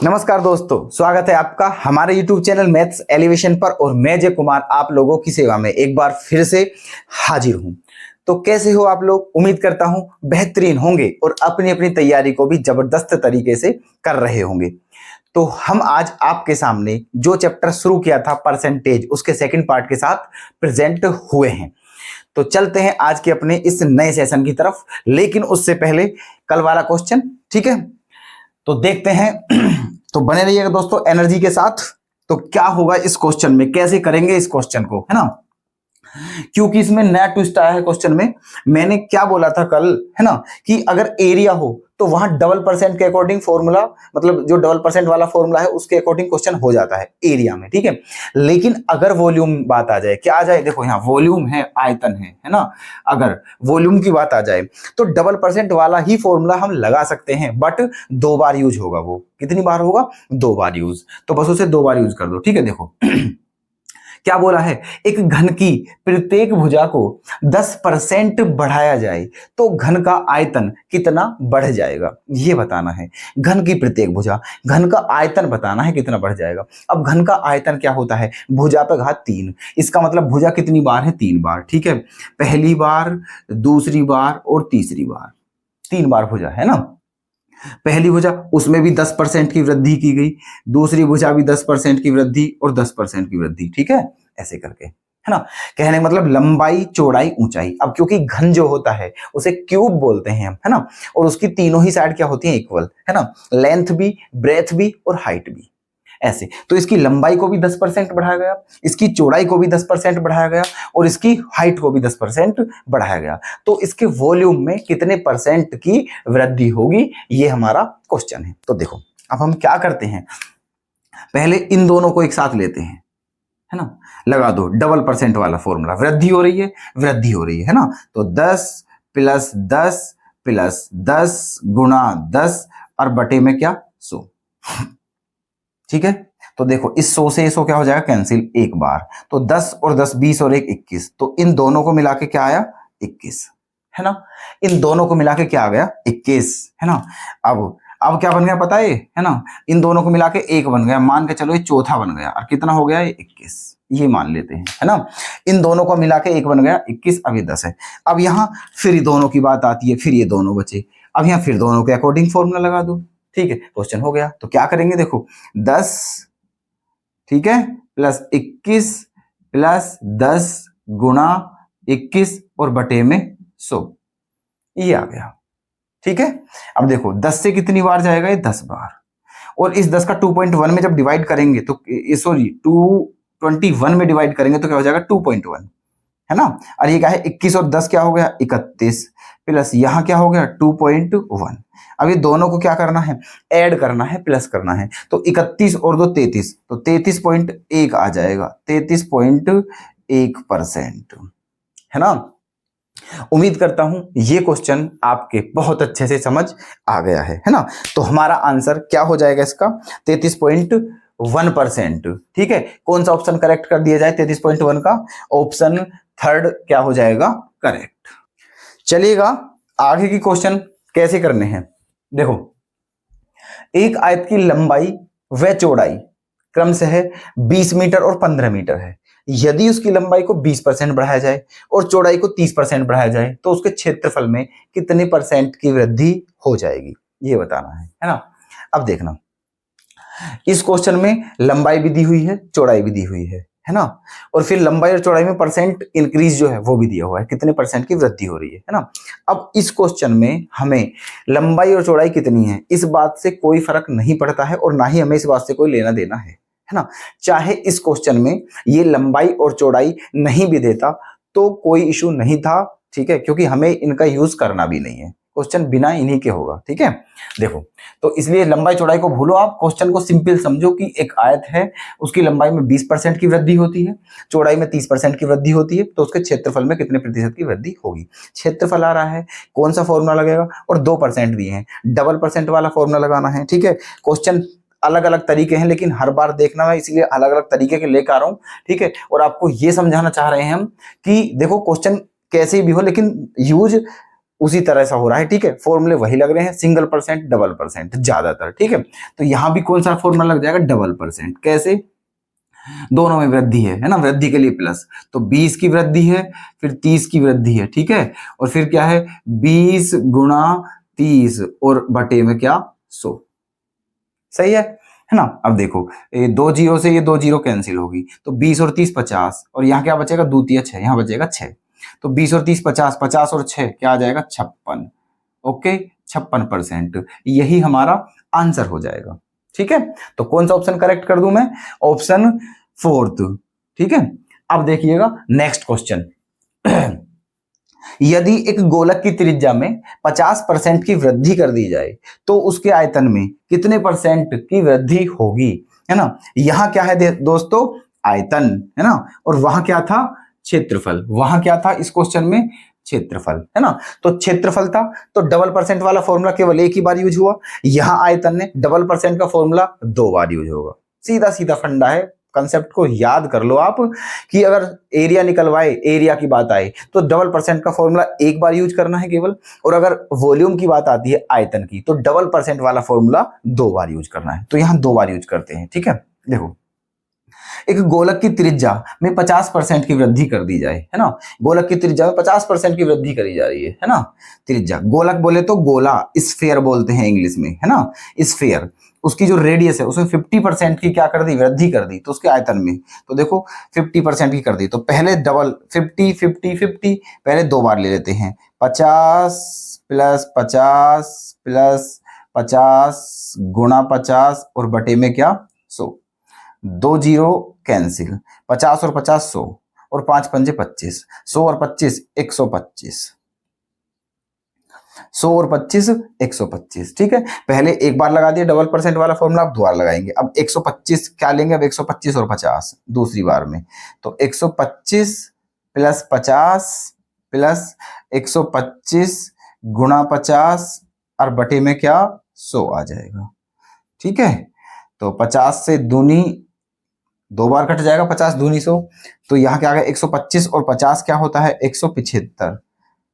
नमस्कार दोस्तों, स्वागत है आपका हमारे YouTube चैनल मैथ्स एलिवेशन पर। और मैं जय कुमार आप लोगों की सेवा में एक बार फिर से हाजिर हूं। तो कैसे हो आप लोग? उम्मीद करता हूं बेहतरीन होंगे और अपनी अपनी तैयारी को भी जबरदस्त तरीके से कर रहे होंगे। तो हम आज आपके सामने जो चैप्टर शुरू किया था परसेंटेज, उसके सेकंड पार्ट के साथ प्रेजेंट हुए हैं। तो चलते हैं आज के अपने इस नए सेशन की तरफ, लेकिन उससे पहले कल वाला क्वेश्चन, ठीक है? तो देखते हैं। तो बने रहिएगा दोस्तों एनर्जी के साथ। तो क्या होगा इस क्वेश्चन में, कैसे करेंगे इस क्वेश्चन को, है ना? क्योंकि इसमें नया ट्विस्ट आया है क्वेश्चन में। मैंने क्या बोला था कल, है ना, कि अगर एरिया हो तो वहां डबल परसेंट के अकॉर्डिंग फॉर्मूला, मतलब जो डबल परसेंट वाला फॉर्मूला है उसके अकॉर्डिंग क्वेश्चन हो जाता है एरिया में, ठीक है? लेकिन अगर वॉल्यूम बात आ जाए, क्या आ जाए, देखो यहाँ वॉल्यूम है, आयतन है ना, अगर वॉल्यूम की बात आ जाए तो डबल परसेंट वाला ही फॉर्मूला हम लगा सकते हैं, बट 2 बार यूज होगा। वो कितनी बार होगा? 2 बार यूज। तो बस उसे 2 बार यूज कर दो, ठीक है? देखो क्या बोला है, एक घन की प्रत्येक भुजा को 10% बढ़ाया जाए तो घन का आयतन कितना बढ़ जाएगा, ये बताना है। घन की प्रत्येक भुजा, घन का आयतन बताना है कितना बढ़ जाएगा। अब घन का आयतन क्या होता है? भुजा पे घात 3। इसका मतलब भुजा कितनी बार है? 3 बार, ठीक है? पहली बार, दूसरी बार और तीसरी बार, 3 बार भुजा है ना। पहली भुजा, उसमें भी 10% की वृद्धि की गई, दूसरी भुजा भी 10% की वृद्धि और 10% की वृद्धि, ठीक है? ऐसे करके, है ना। कहने का मतलब लंबाई, चौड़ाई, ऊंचाई। अब क्योंकि घन जो होता है उसे क्यूब बोलते हैं हम, है ना, और उसकी तीनों ही साइड क्या होती हैं? इक्वल, है ना। लेंथ भी, ब्रेथ भी और हाइट भी, ऐसे। तो इसकी लंबाई को भी 10% बढ़ाया गया, इसकी चौड़ाई को भी 10% बढ़ाया गया और इसकी हाइट को भी 10% बढ़ाया गया। तो इसके वॉल्यूम में कितने परसेंट की वृद्धि होगी, ये हमारा क्वेश्चन है। तो देखो अब हम क्या करते हैं, पहले इन दोनों को एक साथ लेते हैं, है ना। लगा दो डबल परसेंट वाला फॉर्मूला। वृद्धि हो रही है, वृद्धि हो रही है ना। तो 10 प्लस 10 प्लस 10 गुणा 10 और बटे में क्या? 100, ठीक है? तो देखो इस 100 से 100 क्या हो जाएगा? कैंसिल एक बार। तो 10 और 10 20 और 1 21। तो इन दोनों को मिला के क्या आया? 21, है ना। इन दोनों को मिला के क्या आ गया? 21, है ना। अब क्या बन गया पता है ना? इन दोनों को मिला के 1 बन गया, मान के चलो ये चौथा बन गया। और कितना हो गया? ये 21, ये मान लेते हैं, है ना। इन दोनों को मिला के 1 बन गया 21, अब ये 10 है। अब यहाँ फिर ये दोनों की बात आती है, फिर ये दोनों बचे। अब यहाँ फिर दोनों के अकॉर्डिंग फॉर्मूला लगा दो, ठीक है? क्वेश्चन हो गया। तो क्या करेंगे, देखो 10, ठीक है, प्लस 21 प्लस 10 गुणा 21 और बटे में 100, ये आ गया, ठीक है। अब देखो 10 से कितनी बार जाएगा? ये 10 बार। और इस 10 का 2.1 में जब डिवाइड करेंगे तो सॉरी 221 में डिवाइड करेंगे तो क्या हो जाएगा? 2.1, है ना। और ये क्या है? 21 और 10 क्या हो गया? 31 प्लस यहाँ क्या हो गया? 2.1। अब ये दोनों को क्या करना है? ऐड करना है, प्लस करना है। तो 31 और 2 33, तो 33.1 आ जाएगा, 33.1%, है ना। उम्मीद करता हूं ये क्वेश्चन आपके बहुत अच्छे से समझ आ गया है ना। तो हमारा आंसर क्या हो जाएगा इसका? 33.1%, ठीक है। कौन सा ऑप्शन करेक्ट कर दिया जाए? 33.1 का ऑप्शन थर्ड क्या हो जाएगा? करेक्ट। चलिएगा आगे की क्वेश्चन कैसे करने हैं। देखो एक आयत की लंबाई व चौड़ाई क्रमशः 20 मीटर और 15 मीटर है। यदि उसकी लंबाई को 20% बढ़ाया जाए और चौड़ाई को 30% बढ़ाया जाए तो उसके क्षेत्रफल में कितने परसेंट की वृद्धि हो जाएगी, ये बताना है ना। अब देखना, इस क्वेश्चन में लंबाई भी दी हुई है, चौड़ाई भी दी हुई है ना। और फिर लंबाई और चौड़ाई में परसेंट इंक्रीज जो है वो भी दिया हुआ है, कितने परसेंट की वृद्धि हो रही है ना। अब इस क्वेश्चन में हमें लंबाई और चौड़ाई कितनी है इस बात से कोई फर्क नहीं पड़ता है, और ना ही हमें इस बात से कोई लेना देना है ना। चाहे इस क्वेश्चन में ये लंबाई और चौड़ाई नहीं भी देता तो कोई इशू नहीं था, ठीक है, क्योंकि हमें इनका यूज करना भी नहीं है। क्वेश्चन बिना इन्हीं के होगा, ठीक है। देखो तो इसलिए लंबाई चौड़ाई को भूलो, आप क्वेश्चन को सिंपल समझो कि एक आयत है, उसकी लंबाई में 20% की वृद्धि होती है, चौड़ाई में 30% की वृद्धि होती है, तो उसके क्षेत्रफल में कितने प्रतिशत की वृद्धि होगी। क्षेत्रफल आ रहा है, कौन सा फॉर्मूला लगेगा, और 2% दिए हैं, डबल परसेंट वाला फॉर्मूला लगाना है, ठीक है। क्वेश्चन अलग अलग तरीके हैं लेकिन हर बार देखना है, इसलिए अलग अलग तरीके के लेकर आ रहा हूं, ठीक है। और आपको ये समझाना चाह रहे हैं हम कि देखो क्वेश्चन कैसे भी हो लेकिन यूज उसी तरह से हो रहा है, ठीक है। फॉर्मूले वही लग रहे हैं, सिंगल परसेंट, डबल परसेंट ज्यादातर, ठीक है। तो यहां भी कौन सा फॉर्मूला लग जाएगा, डबल परसेंट। कैसे, दोनों में वृद्धि है ना, वृद्धि के लिए प्लस, तो 20 की वृद्धि है, फिर 30 की वृद्धि है, ठीक है। और फिर क्या है, 20 गुणा 30 और बटे में क्या, 100। सही है ना। अब देखो, ये 2 जीरो से ये 2 जीरो कैंसिल होगी, तो 20 और 30 50, और यहाँ क्या बचेगा, द्वितीय 6, यहाँ बचेगा 6। तो 20 और 30 50, 50 और 6 क्या आ जाएगा, 56। ओके, 56%, यही हमारा आंसर हो जाएगा, ठीक है। तो कौन सा ऑप्शन करेक्ट कर दूं मैं, ऑप्शन 4, ठीक है। अब देखिएगा नेक्स्ट क्वेश्चन। यदि एक गोलक की त्रिज्या में 50% की वृद्धि कर दी जाए तो उसके आयतन में कितने परसेंट की वृद्धि होगी, है ना। यहां क्या है दोस्तों, आयतन, है ना, और वहां क्या था, क्षेत्रफल। वहां क्या था इस क्वेश्चन में, क्षेत्रफल, है ना। तो क्षेत्रफल था, तो डबल परसेंट वाला फॉर्मूला केवल एक ही बार यूज हुआ। यहां आयतन ने डबल परसेंट का फॉर्मूला 2 बार यूज होगा। सीधा सीधा फंडा है, कंसेप्ट को याद कर लो आप, कि अगर एरिया निकलवाए, एरिया की बात आए, तो डबल परसेंट का फॉर्मूला एक बार यूज करना है केवल, और अगर वॉल्यूम की बात आती है, आयतन की, तो डबल परसेंट वाला फॉर्मूला 2 बार यूज करना है। तो यहां 2 बार यूज करते हैं, ठीक है। देखो, एक गोलक की त्रिज्या में 50% की वृद्धि कर दी जाए, है ना। गोलक की त्रिज्या में 50% की वृद्धि करी जा रही है ना। त्रिज्या, गोलक बोले तो गोला, स्फेयर बोलते हैं इंग्लिश में, है ना, स्फेयर। उसकी जो रेडियस है उसमें 50% की क्या कर दी, वृद्धि कर दी, तो उसके आयतन में, तो देखो 50% की कर दी, तो पहले डबल 50 50 50, पहले 2 बार ले लेते हैं, 50 प्लस 50 प्लस 50 गुणा 50 और बटे में क्या, 100। 2 जीरो कैंसिल, 50 और 50 100, और 5 पंजे 25, 100 और 25 125, 100 और 25 125, ठीक है। पहले एक बार लगा दिया डबल परसेंट वाला फॉर्मूला, अब दोबारा लगाएंगे। अब 125 क्या लेंगे, अब 125 और 50 दूसरी बार में, तो 125 प्लस 50 प्लस 125 गुणा 50 और बटे में क्या, 100 आ जाएगा, ठीक है। तो 50 से दूनी 2 बार कट जाएगा, 50 दूनी 100, तो यहाँ क्या आ गया, 125 और 50 क्या होता है, 175,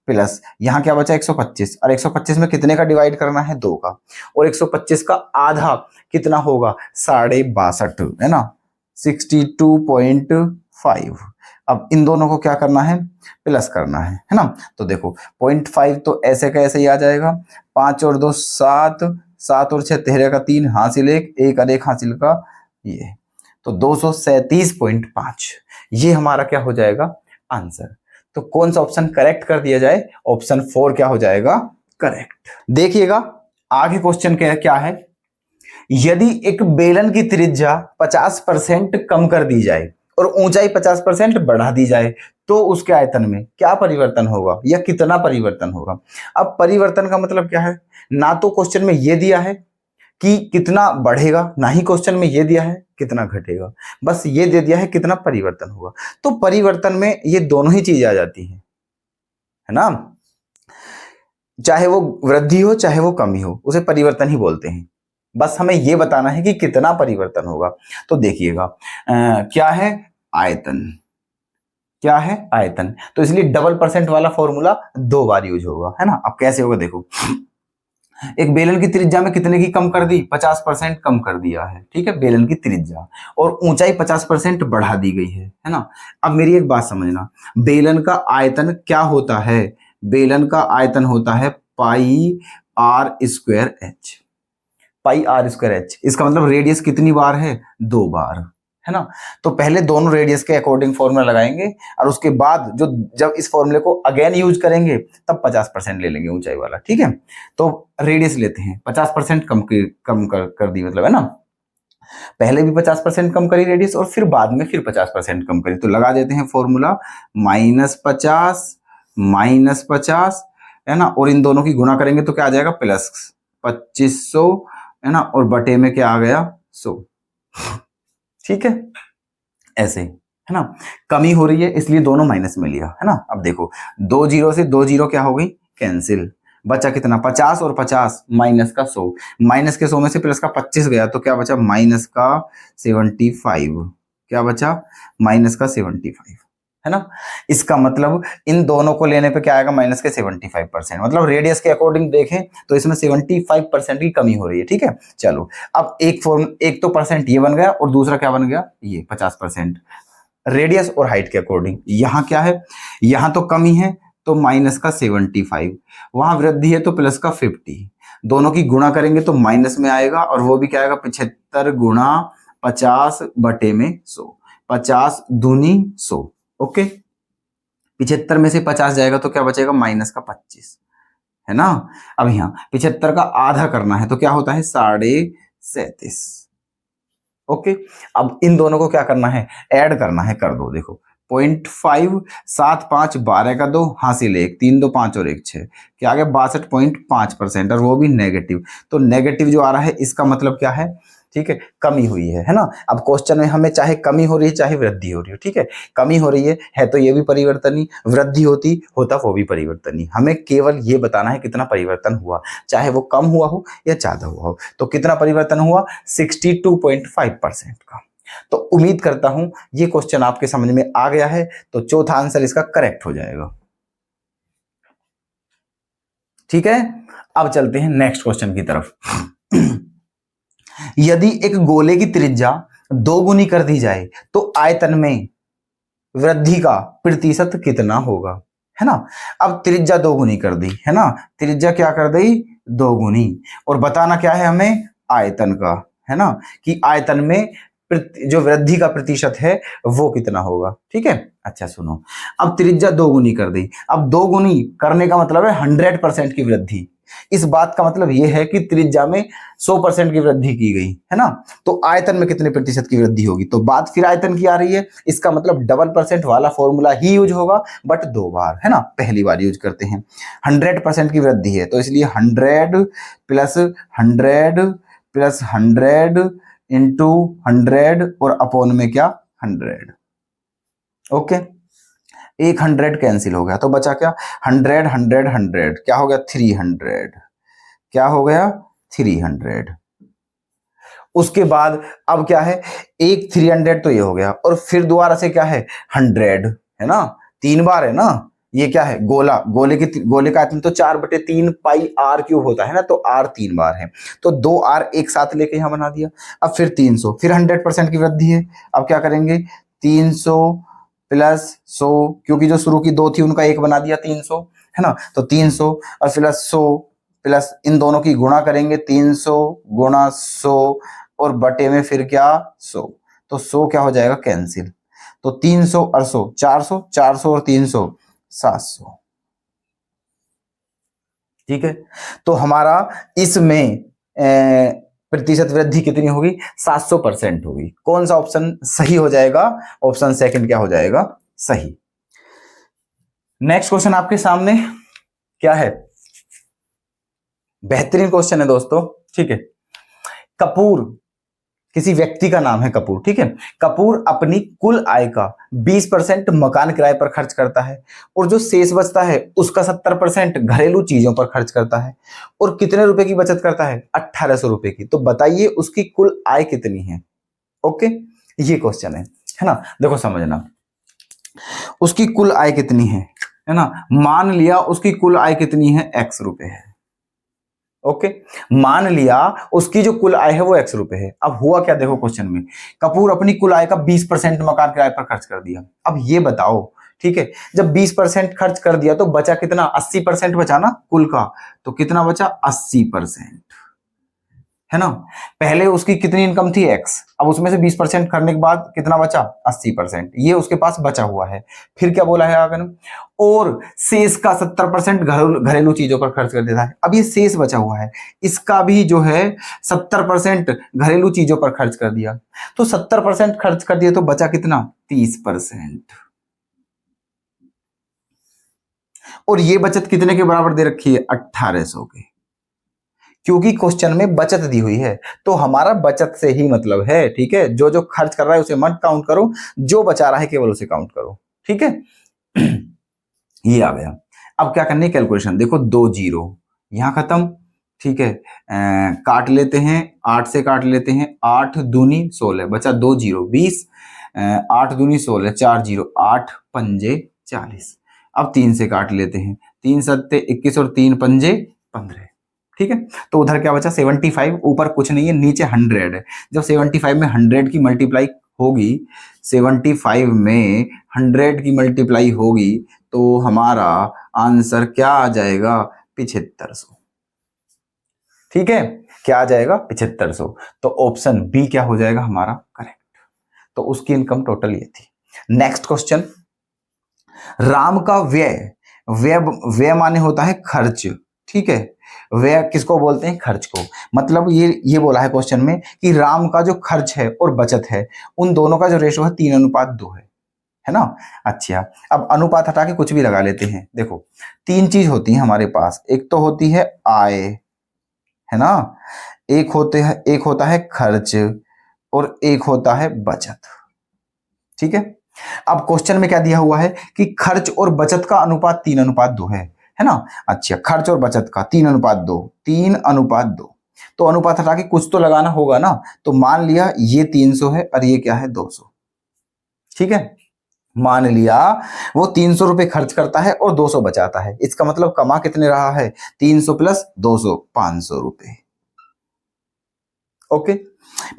प्लस यहाँ क्या बचा, 125, और 125 में कितने का डिवाइड करना है, 2 का, और 125 का आधा कितना होगा, 62.5, है ना, 62.5। अब इन दोनों को क्या करना है, प्लस करना है ना। तो देखो 0.5 तो ऐसे का ऐसे ही आ जाएगा, 5 और 2 7, 7 और 6 13 का 3 हासिल 1, 1 और 1 हासिल का ये, तो 237.5, ये हमारा क्या हो जाएगा, आंसर। तो कौन सा ऑप्शन करेक्ट कर दिया जाए, ऑप्शन 4 क्या हो जाएगा, करेक्ट। देखिएगा आगे क्वेश्चन क्या है, यदि एक बेलन की त्रिज्या 50% कम कर दी जाए और ऊंचाई 50% बढ़ा दी जाए तो उसके आयतन में क्या परिवर्तन होगा, या कितना परिवर्तन होगा। अब परिवर्तन का मतलब क्या है, ना तो क्वेश्चन में ये दिया है कि कितना बढ़ेगा, ना ही क्वेश्चन में ये दिया है कितना घटेगा, बस ये दे दिया है कितना परिवर्तन होगा। तो परिवर्तन में ये दोनों ही चीजें आ जाती हैं, है ना, चाहे वो वृद्धि हो चाहे वो कमी हो, उसे परिवर्तन ही बोलते हैं। बस हमें ये बताना है कि कितना परिवर्तन होगा। तो देखिएगा क्या है, आयतन, क्या है, आयतन, तो इसलिए डबल परसेंट वाला फॉर्मूला 2 बार यूज होगा, है ना। अब कैसे होगा, देखो एक बेलन की त्रिज्या में कितने की कम कर दी, 50% कम कर दिया है, ठीक है, बेलन की त्रिज्या, और ऊंचाई 50% बढ़ा दी गई है ना। अब मेरी एक बात समझना, बेलन का आयतन क्या होता है, बेलन का आयतन होता है pi r square h, pi r square h. इसका मतलब रेडियस कितनी बार है, 2 बार, है ना। तो पहले दोनों रेडियस के अकॉर्डिंग फॉर्मूला लगाएंगे, और उसके बाद जो जब इस फॉर्मूले को अगेन यूज करेंगे तब 50% ले लेंगे ऊंचाई वाला, ठीक है। तो रेडियस लेते हैं, 50% कम कर दी, मतलब, है ना, पहले भी 50% कम करी रेडियस, और फिर बाद में फिर 50% कम करी, तो लगा देते हैं फॉर्मूला -50, है ना, और इन दोनों की गुणा करेंगे तो क्या आ जाएगा, प्लस 2500, है ना, और बटे में क्या आ गया, 100, ठीक है, ऐसे, है ना। कमी हो रही है इसलिए दोनों माइनस में लिया, है ना। अब देखो 2 जीरो से 2 जीरो क्या हो गई, कैंसिल, बचा कितना, 50 और 50 माइनस का 100, माइनस के 100 में से प्लस का 25 गया, तो क्या बचा, माइनस का 75, क्या बचा, माइनस का 75, है ना। इसका मतलब इन दोनों को लेने पे क्या आएगा, माइनस के 75%, मतलब रेडियस के अकॉर्डिंग देखें तो इसमें 75% की कमी हो रही है, ठीक है। चलो अब एक तो परसेंट ये बन गया और दूसरा क्या बन गया, ये 50%। रेडियस और हाइट के अकॉर्डिंग यहाँ क्या है, यहाँ तो कमी है तो माइनस का 75, वहां वृद्धि है तो प्लस का 50, दोनों की गुणा करेंगे तो माइनस में आएगा और वो भी क्या आएगा, 75 गुणा 50 बटे में 100, 50 दूनी 100। ओके, 75 में से 50 जाएगा तो क्या बचेगा, माइनस का 25, है ना। अब यहाँ 75 का आधा करना है तो क्या होता है, 37.5। ओके, अब इन दोनों को क्या करना है, ऐड करना है, कर दो। देखो 0.5, 7 5 12 का 2 हासिल 1, 3 2 5 और 1 6, क्या आ गया 62.5%, और वो भी नेगेटिव। तो नेगेटिव जो आ रहा है इसका मतलब क्या है, ठीक है, कमी हुई है ना। अब क्वेश्चन में हमें चाहे कमी हो रही है चाहे वृद्धि हो रही हो, ठीक है, कमी हो रही है तो ये भी परिवर्तनीय, वृद्धि होता वो भी परिवर्तनीय। हमें केवल ये बताना है कितना परिवर्तन हुआ, चाहे वो कम हुआ हो या ज्यादा हुआ हो। तो कितना परिवर्तन हुआ, 62.5% का। तो उम्मीद करता हूं ये क्वेश्चन आपके समझ में आ गया है, तो चौथा आंसर इसका करेक्ट हो जाएगा। ठीक है, अब चलते हैं नेक्स्ट क्वेश्चन की तरफ। यदि एक गोले की त्रिज्या 2 गुनी कर दी जाए तो आयतन में वृद्धि का प्रतिशत कितना होगा, है ना। अब त्रिज्या 2 गुनी कर दी, है ना, त्रिज्या क्या कर दी, 2 गुनी, और बताना क्या है हमें, आयतन का, है ना, कि आयतन में जो वृद्धि का प्रतिशत है वो कितना होगा। ठीक है, अच्छा सुनो, अब त्रिज्या 2 गुनी कर दी, अब 2 गुनी करने का मतलब है 100% की वृद्धि। इस बात का मतलब यह है कि त्रिज्या में 100% की वृद्धि की गई, है ना। तो आयतन में कितने प्रतिशत की वृद्धि होगी, तो बात फिर आयतन की आ रही है। इसका मतलब डबल परसेंट वाला फॉर्मूला ही यूज होगा, बट 2 बार, है ना, पहली बार यूज करते हैं। 100% की वृद्धि है तो इसलिए 100 प्लस 100 प्लस 100 इंटू 100 और अपॉन में क्या, 100। ओके, एक 100 कैंसिल हो गया तो बचा क्या, 100 100 100, क्या हो गया 300, क्या हो गया 300। उसके बाद अब क्या है, एक 300 तो ये हो गया, और फिर दोबारा से क्या है 100, है ना, 3 बार है ना। ये क्या है, गोले का आयतन तो 4/3 पाई r क्यूब होता है ना, तो r 3 बार है, तो 2r एक साथ लेके यहां बना दिया। अब फिर 300, फिर 100% की वृद्धि है। अब क्या करेंगे, 300 प्लस 100, क्योंकि जो शुरू की 2 थी उनका 1 बना दिया 300, है ना, तो 300 और प्लस 100 प्लस इन दोनों की गुणा करेंगे, 300 गुणा 100 और बटे में फिर क्या 100, तो 100 क्या हो जाएगा कैंसिल, तो 300 और 100 400, 400 और 300 700। ठीक है, तो हमारा इसमें प्रतिशत वृद्धि कितनी होगी, 700% होगी। कौन सा ऑप्शन सही हो जाएगा, ऑप्शन सेकंड क्या हो जाएगा, सही। नेक्स्ट क्वेश्चन आपके सामने क्या है, बेहतरीन क्वेश्चन है दोस्तों। ठीक है, कपूर, किसी व्यक्ति का नाम है कपूर, ठीक है, कपूर अपनी कुल आय का 20% मकान किराए पर खर्च करता है, और जो शेष बचता है उसका 70% घरेलू चीजों पर खर्च करता है, और कितने रुपए की बचत करता है, 1800 रुपए की। तो बताइए उसकी कुल आय कितनी है। ओके, ये क्वेश्चन है ना। देखो समझना, उसकी कुल आय कितनी है ना, मान लिया उसकी कुल आय कितनी है, x रुपए है। ओके, मान लिया उसकी जो कुल आय है वो x रुपए है। अब हुआ क्या, देखो क्वेश्चन में, कपूर अपनी कुल आय का 20% मकान किराए पर खर्च कर दिया। अब ये बताओ, ठीक है, जब 20% खर्च कर दिया तो बचा कितना, 80% बचा ना कुल का, तो कितना बचा 80%, है ना। पहले उसकी कितनी इनकम थी x, अब उसमें से 20% करने के बाद कितना बचा 80%, ये उसके पास बचा हुआ है। फिर क्या बोला है आगे, और शेष का 70% घरेलू चीजों पर खर्च कर देता है। अब ये शेष बचा हुआ है, इसका भी जो है 70% घरेलू चीजों पर खर्च कर दिया, तो 70% खर्च कर दिया तो बचा कितना 30%, और ये बचत कितने के बराबर दे रखी है, 1800 के, क्योंकि क्वेश्चन में बचत दी हुई है, तो हमारा बचत से ही मतलब है। ठीक है, जो जो खर्च कर रहा है उसे मत काउंट करो, जो बचा रहा है केवल उसे काउंट करो। ठीक है, ये आ गया। अब क्या करनी है, कैलकुलेशन देखो, 2 जीरो यहां खत्म, ठीक है, काट लेते हैं, 8 से काट लेते हैं, 8 दूनी 16, बचा 2 जीरो 20, 8 दूनी 16, 4 जीरो 8 पंजे 40। अब 3 से काट लेते हैं, 3 सत्ते 21 और 3 पंजे 15। ठीक है, तो उधर क्या बचा 75, ऊपर कुछ नहीं है, नीचे 100 है। जब 75 में 100 की मल्टीप्लाई होगी, 75 में 100 की मल्टीप्लाई होगी, तो हमारा आंसर क्या आ जाएगा 7500। ठीक है, क्या आ जाएगा 7500। तो ऑप्शन बी क्या हो जाएगा हमारा करेक्ट। तो उसकी इनकम टोटल ये थी। नेक्स्ट क्वेश्चन, राम का व्यय, व्यय व्यय माने होता है खर्च। ठीक है, व्यय किसको बोलते हैं, खर्च को। मतलब ये बोला है क्वेश्चन में कि राम का जो खर्च है और बचत है, उन दोनों का जो रेशो है 3:2 है ना। अच्छा, अब अनुपात हटा के कुछ भी लगा लेते हैं। देखो 3 चीज होती है हमारे पास, एक तो होती है आय, है ना, एक होता है खर्च, और एक होता है बचत। ठीक है, अब क्वेश्चन में क्या दिया हुआ है कि खर्च और बचत का अनुपात 3:2 है ना। अच्छा, खर्च और बचत का 3:2, 3:2। तो अनुपात हटा के कुछ तो लगाना होगा ना। तो मान लिया ये 300 है और ये क्या है 200। ठीक है, मान लिया वो 300 रुपए खर्च करता है और 200 बचाता है। इसका मतलब कमा कितने रहा है, 300 प्लस 200, 500 रुपए। ओके,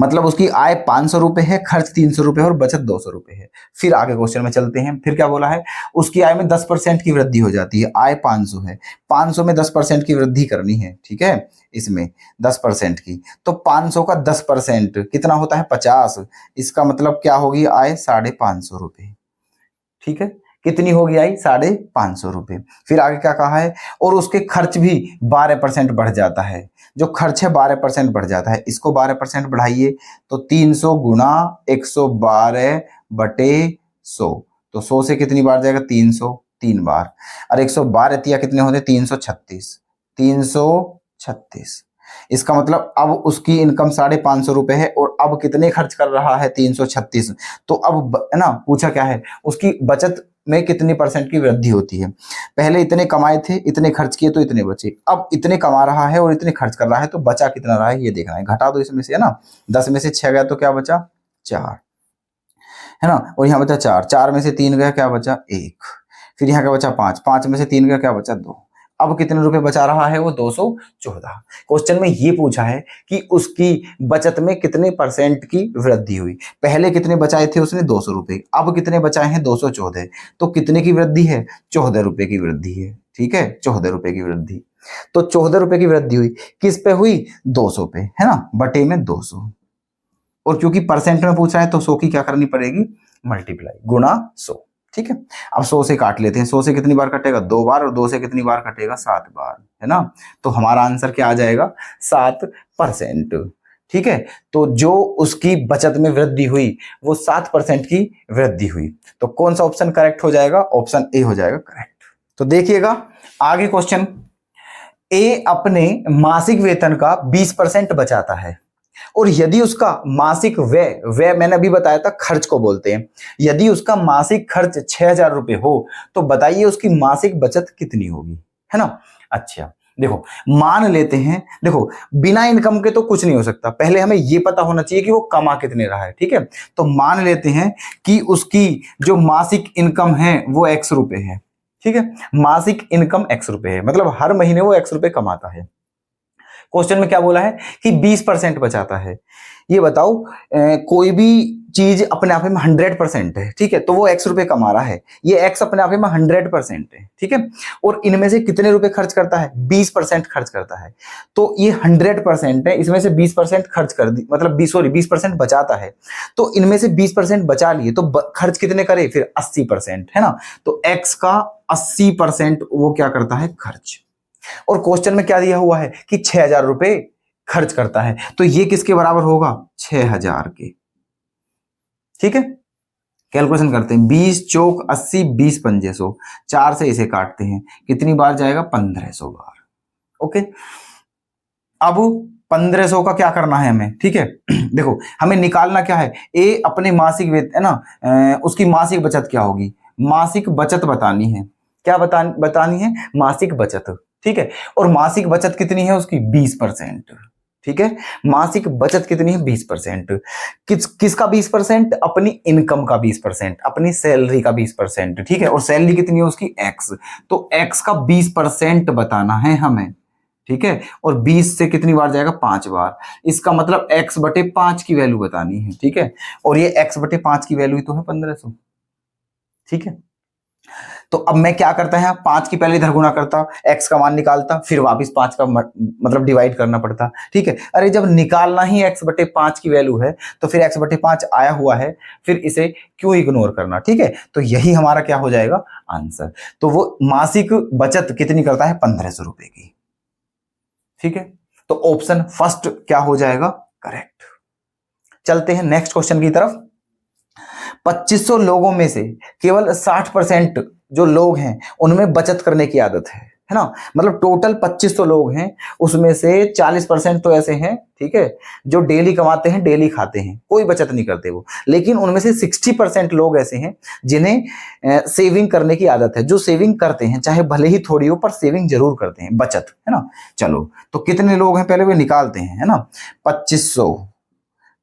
मतलब उसकी आय 500 रुपए है, खर्च 300 रुपए और बचत 200 रुपए है। फिर आगे क्वेश्चन में चलते हैं। फिर क्या बोला है, उसकी आय में 10% की वृद्धि हो जाती है। आय 500 है, 500 में 10% की वृद्धि करनी है। ठीक है, इसमें 10% की, तो 500 का 10% कितना होता है 50। इसका मतलब क्या होगी आय 550 रुपए। ठीक है, कितनी होगी आई 550 रुपए। फिर आगे क्या कहा है, और उसके खर्च भी 12% बढ़ जाता है। जो खर्च है 12% बढ़ जाता है। इसको 12% बढ़ाइए तो 300 गुणा 112 बटे 100। तो 100 से कितनी बार जाएगा 300, 3 बार। और 112 तिया कितने होते 336, 336। इसका मतलब अब उसकी इनकम 550 रुपए है और अब कितने खर्च कर रहा है 336। तो अब है ना, पूछा क्या है उसकी बचत में कितनी % की वृद्धि होती है। पहले इतने कमाए थे, इतने खर्च किए तो इतने बचे। अब इतने कमा रहा है और इतने खर्च कर रहा है, तो बचा कितना रहा है ये देखना है। घटा दो इसमें से, है ना, 10 में से 6 गया तो क्या बचा 4, है ना, और यहाँ बचा 4, 4 में से 3 गया क्या बचा 1, फिर यहाँ क्या बचा 5, 5 में से 3 गया क्या बचा 2। अब कितने रुपए बचा रहा है वो 214। क्वेश्चन में ये पूछा है कि उसकी बचत में कितने % की वृद्धि हुई। पहले कितने बचाए थे उसने 200 रुपए, अब कितने बचाए हैं 214। तो कितने की वृद्धि है 14 रुपए की वृद्धि है। ठीक है, 14 रुपए की वृद्धि। तो 14 रुपए की वृद्धि हुई, किस पे हुई 200 पे, है ना, बटे में 200। और क्योंकि परसेंट में पूछा है तो 100 की क्या करनी पड़ेगी मल्टीप्लाई, गुणा 100। ठीक है, अब 100 से काट लेते हैं। 100 से कितनी बार कटेगा 2 बार, और 2 से कितनी बार कटेगा 7 बार, है ना। तो हमारा आंसर क्या आ जाएगा 7%। ठीक है, तो जो उसकी बचत में वृद्धि हुई वो 7% की वृद्धि हुई। तो कौन सा ऑप्शन करेक्ट हो जाएगा, ऑप्शन ए हो जाएगा करेक्ट। तो देखिएगा आगे क्वेश्चन, ए अपने मासिक वेतन का 20% बचाता है, और यदि उसका मासिक व्यय, व्यय मैंने अभी बताया था खर्च को बोलते हैं, यदि उसका मासिक खर्च 6000 रुपए हो तो बताइए उसकी मासिक बचत कितनी होगी, है ना। अच्छा देखो, मान लेते हैं, देखो बिना इनकम के तो कुछ नहीं हो सकता, पहले हमें यह पता होना चाहिए कि वो कमा कितने रहा है। ठीक है, तो मान लेते हैं कि उसकी जो मासिक इनकम है वो X रुपए है। ठीक है, मासिक इनकम X रुपए है, मतलब हर महीने वो X रुपए कमाता है। क्वेश्चन में क्या बोला है कि 20% बचाता है। ये बताओ कोई भी चीज अपने आप में 100% है, ठीक है, तो वो X रुपए कमा रहा है, ये X अपने आप में 100% है। ठीक है, और इनमें से कितने रुपए खर्च करता है 20% खर्च करता है। तो ये 100% है, इसमें से 20% खर्च कर दी, मतलब 20% बचाता है। तो इनमें से 20% बचा लिए तो खर्च कितने करे फिर 80%, है ना। तो X का 80% वो क्या करता है खर्च। और क्वेश्चन में क्या दिया हुआ है कि 6000 रुपए खर्च करता है, तो ये किसके बराबर होगा 6000 के। ठीक है, कैलकुलेशन करते हैं, 20 चौक 80, 20 पंजे 100, 4 से इसे काटते हैं, कितनी बार जाएगा 1500 बार। ओके, अब 1500 का क्या करना है हमें। ठीक है, देखो हमें निकालना क्या है, ए अपने मासिक वेतन, है ना, उसकी मासिक बचत क्या होगी, मासिक बचत बतानी है। क्या बतानी है, मासिक बचत। ठीक है, और मासिक बचत कितनी है उसकी 20%। ठीक है। मासिक बचत कितनी है? 20%। किसका 20%? अपनी इनकम का 20%, अपनी सैलरी का 20%, ठीक है। और सैलरी कितनी है उसकी? x। तो x का 20% बताना है हमें, ठीक है। और 20 से कितनी बार जाएगा? 5 बार। इसका मतलब x बटे 5 की वैल्यू बतानी है, ठीक है। और ये x बटे 5 की वैल्यू तो है 1500, ठीक है। तो अब मैं क्या करता है, 5 की पहले इधर गुणा करता, x का मान निकालता, फिर वापस 5 का मतलब डिवाइड करना पड़ता, ठीक है। अरे जब निकालना ही x बटे 5 की वैल्यू है तो फिर x बटे 5 आया हुआ है, फिर इसे क्यों इग्नोर करना, ठीक है। तो यही हमारा क्या हो जाएगा? आंसर। तो वो मासिक बचत कितनी करता है? 1500 रुपए की, ठीक है। तो ऑप्शन फर्स्ट क्या हो जाएगा? करेक्ट। चलते हैं नेक्स्ट क्वेश्चन की तरफ। 2500 लोगों में से केवल 60% जो लोग हैं उनमें बचत करने की आदत है ना। मतलब टोटल 2500 लोग हैं, उसमें से 40% तो ऐसे हैं, ठीक है, जो डेली कमाते हैं, डेली खाते हैं, कोई बचत नहीं करते वो। लेकिन उनमें से 60% लोग ऐसे हैं जिन्हें सेविंग करने की आदत है, जो सेविंग करते हैं, चाहे भले ही थोड़ी हो पर सेविंग जरूर करते हैं, बचत, है ना। चलो तो कितने लोग हैं पहले वे निकालते हैं, है ना।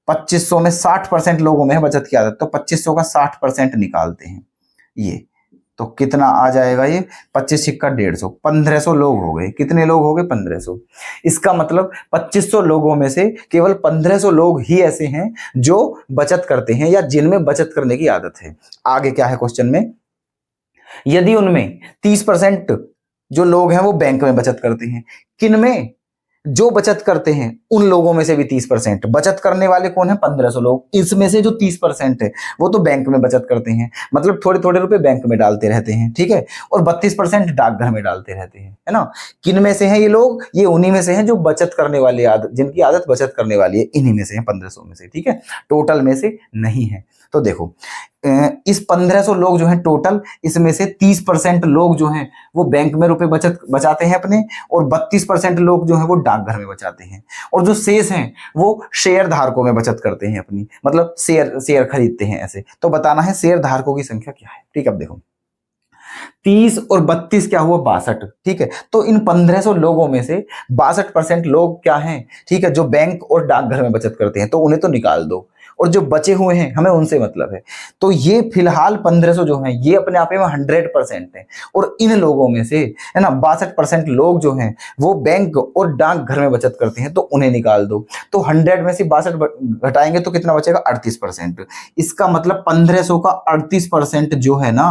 2500 में 60% लोगों में है बचत की आदत, तो 2500 का 60% निकालते हैं, ये तो कितना आ जाएगा? ये 25 सिक्का 150, 1500 लोग हो गए। कितने लोग हो गए? 1500। इसका मतलब 2500 लोगों में से केवल 1500 लोग ही ऐसे हैं जो बचत करते हैं या जिनमें बचत करने की आदत है। आगे क्या है क्वेश्चन में? यदि उनमें 30% जो लोग हैं वो बैंक में बचत करते हैं, किन में? जो बचत करते हैं उन लोगों में से भी 30%। बचत करने वाले कौन है? 1500 लोग। इसमें से जो 30% है वो तो बैंक में बचत करते हैं, मतलब थोड़े थोड़े रुपए बैंक में डालते रहते हैं, ठीक है। और 32% डाकघर में डालते रहते हैं, है ना। किन में से हैं ये लोग? ये उन्हीं में से हैं जो बचत करने वाली आदत, जिनकी आदत बचत करने वाली है, इन्हीं में से है, 1500 में से, ठीक है। टोटल में से नहीं है। तो देखो इस 1500 लोग जो हैं टोटल, इसमें से 30% लोग जो हैं वो बैंक में रुपए बचाते हैं अपने, और 32% लोग जो हैं वो डाकघर में बचाते हैं, और जो शेष हैं वो शेयर धारकों में बचत करते हैं अपनी, मतलब शेयर खरीदते हैं ऐसे। तो बताना है शेयर धारकों की संख्या क्या है, ठीक है। अब देखो 30 और 32 क्या हुआ? 62, ठीक है। तो इन 1500 लोगों में से 62% लोग क्या हैं, ठीक है, जो बैंक और डाकघर में बचत करते हैं, तो उन्हें तो निकाल दो, और जो बचे हुए हैं हमें उनसे मतलब है। तो ये फिलहाल 1500 जो हैं ये अपने आप में 100% है, और इन लोगों में से, है ना, 62% लोग जो हैं वो बैंक और डाकघर में बचत करते हैं, तो उन्हें निकाल दो। तो 100 में से 62 घटाएंगे तो कितना बचेगा? 38%। इसका मतलब 1500 का 38% जो है ना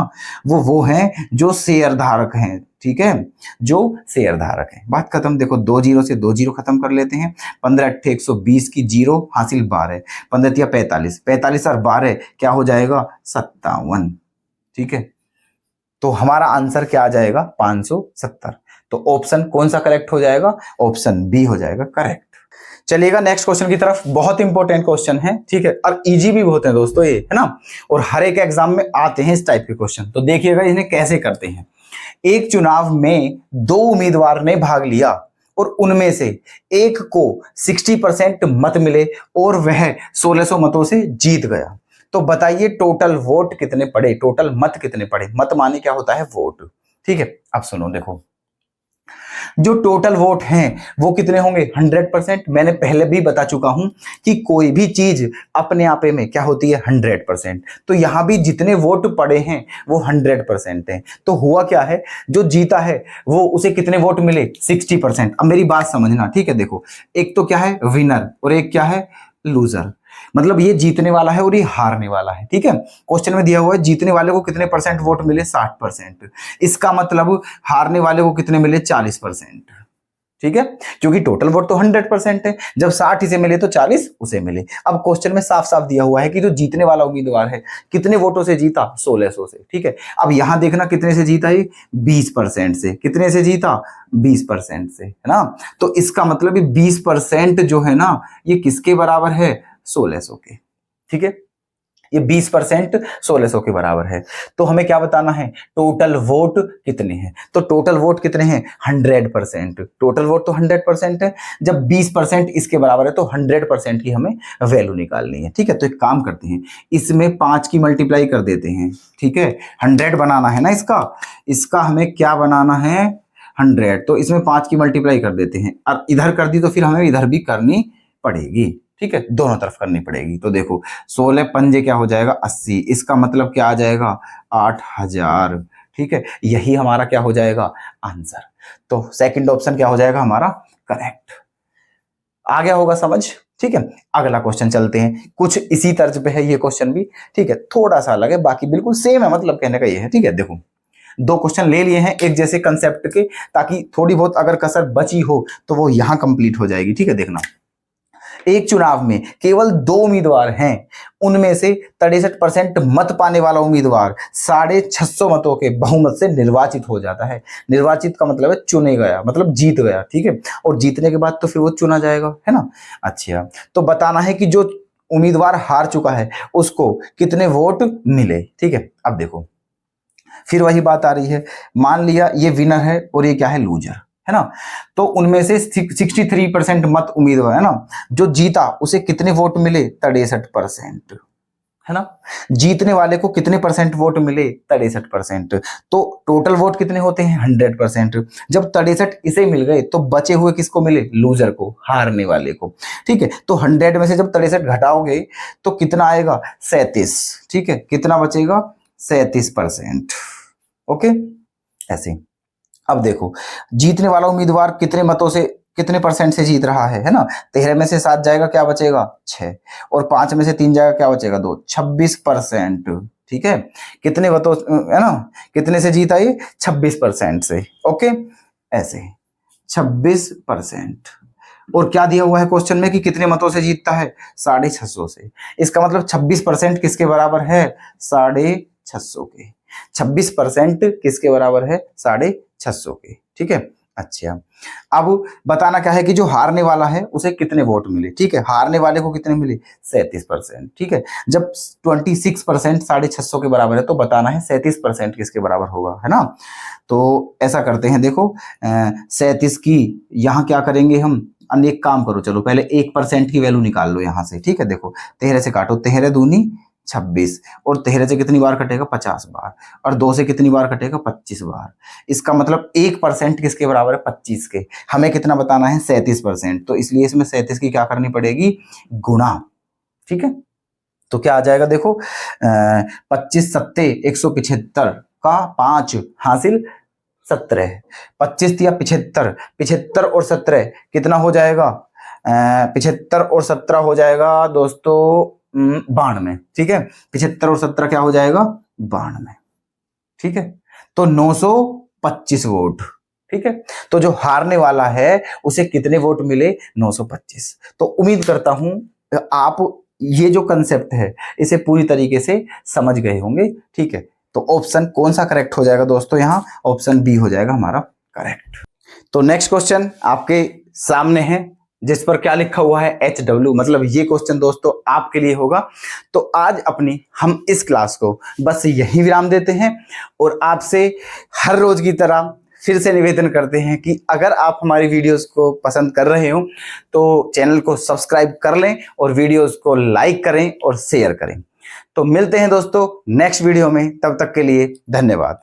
वो है जो शेयर धारक हैं, ठीक है, जो शेयर धारक है। बात खत्म। देखो 2 जीरो से 2 जीरो खत्म कर लेते हैं। 15 8 120 की जीरो हासिल 12, 15 या 45, 45 और 12 क्या हो जाएगा? 57, ठीक है। तो हमारा आंसर क्या आ जाएगा? 570। तो ऑप्शन कौन सा करेक्ट हो जाएगा? ऑप्शन बी हो जाएगा करेक्ट। चलिएगा नेक्स्ट क्वेश्चन की तरफ। बहुत इंपॉर्टेंट क्वेश्चन है, ठीक है, और इजी भी बहुत है दोस्तों ये, है ना। और हर एक एग्जाम में आते हैं इस टाइप के क्वेश्चन। तो देखिएगा इन्हें कैसे करते हैं। एक चुनाव में 2 उम्मीदवार ने भाग लिया और उनमें से एक को 60% मत मिले और वह 1600 मतों से जीत गया। तो बताइए टोटल वोट कितने पड़े? टोटल मत कितने पड़े? मत माने क्या होता है? वोट, ठीक है। अब सुनो, देखो जो टोटल वोट हैं वो कितने होंगे? 100%। मैंने पहले भी बता चुका हूं कि कोई भी चीज अपने आप में क्या होती है? 100%। तो यहां भी जितने वोट पड़े हैं वो 100% हैं। तो हुआ क्या है, जो जीता है वो उसे कितने वोट मिले? 60%। अब मेरी बात समझना, ठीक है। देखो एक तो क्या है? विनर, और एक क्या है? लूजर। मतलब ये जीतने वाला है और ये हारने वाला है, ठीक है। क्वेश्चन में दिया हुआ है जीतने वाले को कितने परसेंट वोट मिले? 60%। इसका मतलब हारने वाले को कितने मिले? 40%, ठीक है। क्योंकि टोटल वोट तो 100% है, जब 60 इसे मिले तो 40 उसे मिले। अब क्वेश्चन में साफ साफ दिया हुआ है कि जो जीतने वाला उम्मीदवार है कितने वोटों से जीता? 1600 से, ठीक है। अब यहां देखना कितने से जीता? ये 20% से। कितने से जीता? 20% से, है ना। तो इसका मतलब 20% जो है ना ये किसके बराबर है? 1600 के, ठीक है। ये 20% 1600 के बराबर है। तो हमें क्या बताना है? टोटल वोट कितने हैं? तो टोटल वोट कितने हैं? 100%। टोटल वोट तो 100% है, जब 20% इसके बराबर है तो 100% की हमें वैल्यू निकालनी है, ठीक है। तो एक काम करते हैं, इसमें 5 की मल्टीप्लाई कर देते हैं, ठीक है। 100 बनाना है ना इसका हमें क्या बनाना है? 100, तो इसमें 5 की मल्टीप्लाई कर देते हैं। अब इधर कर दी तो फिर हमें इधर भी करनी पड़ेगी, ठीक है, दोनों तरफ करनी पड़ेगी। तो देखो 16 पंजे क्या हो जाएगा 80, इसका मतलब क्या आ जाएगा 8000, ठीक है, यही हमारा क्या हो जाएगा आंसर। तो सेकंड ऑप्शन क्या हो जाएगा हमारा करेक्ट। आ गया होगा समझ, ठीक है। अगला क्वेश्चन चलते हैं, कुछ इसी तर्ज पे है ये क्वेश्चन भी, ठीक है, थोड़ा सा अलग है, बाकी बिल्कुल सेम है, मतलब कहने का ये है, ठीक है। देखो 2 क्वेश्चन ले लिए हैं एक जैसे कंसेप्ट के, ताकि थोड़ी बहुत अगर कसर बची हो तो वो यहां कंप्लीट हो जाएगी, ठीक है। देखना, एक चुनाव में केवल 2 उम्मीदवार हैं, उनमें से 63% मत पाने वाला उम्मीदवार 650 मतों के बहुमत से निर्वाचित हो जाता है। निर्वाचित का मतलब है चुने गया, मतलब जीत गया, ठीक है, और जीतने के बाद तो फिर वो चुना जाएगा, है ना। अच्छा, तो बताना है कि जो उम्मीदवार हार चुका है उसको कितने वोट मिले, ठीक है। अब देखो फिर वही बात आ रही है, मान लिया ये विनर है और ये क्या है लूजर, है ना। तो उनमें से 63% मत उम्मीदवार, है ना, जो जीता उसे कितने वोट मिले 63%, है ना। जीतने वाले को कितने परसेंट वोट मिले 63%, तो टोटल वोट कितने होते हैं 100%। जब 63 इसे मिल गए तो बचे हुए किसको मिले लूजर को, हारने वाले को, ठीक है। तो 100 में से जब 63 घटाओगे तो कितना आएगा 37, ठीक है, कितना बचेगा 37%, ओके ऐसे। अब देखो जीतने वाला उम्मीदवार कितने मतों से कितने परसेंट से जीत रहा है ना। 13 में से 7 जाएगा क्या बचेगा 6, और 5 में से 3 जाएगा क्या बचेगा 2, 26%, ठीक है। कितने मतों, है ना, कितने से जीता ये 26% से, ओके ऐसे 26%। और क्या दिया हुआ है क्वेश्चन में कि कितने मतों से जीतता है 650 से, इसका मतलब 26% किसके बराबर है 650 के, 26% किसके बराबर है 650 के, ठीक है। अच्छा, अब बताना क्या है कि जो हारने वाला है उसे कितने वोट मिले, ठीक है, हारने वाले को कितने मिले 37%, ठीक है। जब 26% 650 के बराबर है तो बताना है 37% किसके बराबर होगा, है ना। तो ऐसा करते हैं, देखो 37 की यहाँ क्या करेंगे हम, अन्य एक काम करो, चलो पहले 1% की वैल्यू निकाल लो यहाँ से, ठीक है। देखो 13 से काटो, 13 दूनी 26, और 13 से कितनी बार कटेगा 50 बार, और 2 से कितनी बार कटेगा 25 बार। इसका मतलब 1% किसके बराबर है 25 के, हमें कितना बताना है 37%, तो इसलिए इसमें 37 की क्या करनी पड़ेगी गुणा, ठीक है। तो क्या आ जाएगा देखो 25 सत्ते 175 का 5 हासिल 17, 25 या 75, 75 और 17 कितना हो जाएगा 75 और 17 हो जाएगा दोस्तों 92, ठीक है। 75 और 17 क्या हो जाएगा 92, ठीक है। तो 925 वोट, ठीक है। तो जो हारने वाला है उसे कितने वोट मिले 925। तो उम्मीद करता हूं आप ये जो कंसेप्ट है इसे पूरी तरीके से समझ गए होंगे, ठीक है। तो ऑप्शन कौन सा करेक्ट हो जाएगा दोस्तों, यहां ऑप्शन बी हो जाएगा हमारा करेक्ट। तो नेक्स्ट क्वेश्चन आपके सामने है, जिस पर क्या लिखा हुआ है HW, मतलब ये क्वेश्चन दोस्तों आपके लिए होगा। तो आज अपनी हम इस क्लास को बस यही विराम देते हैं, और आपसे हर रोज की तरह फिर से निवेदन करते हैं कि अगर आप हमारी वीडियोस को पसंद कर रहे हो तो चैनल को सब्सक्राइब कर लें और वीडियोस को लाइक करें और शेयर करें। तो मिलते हैं दोस्तों नेक्स्ट वीडियो में, तब तक के लिए धन्यवाद।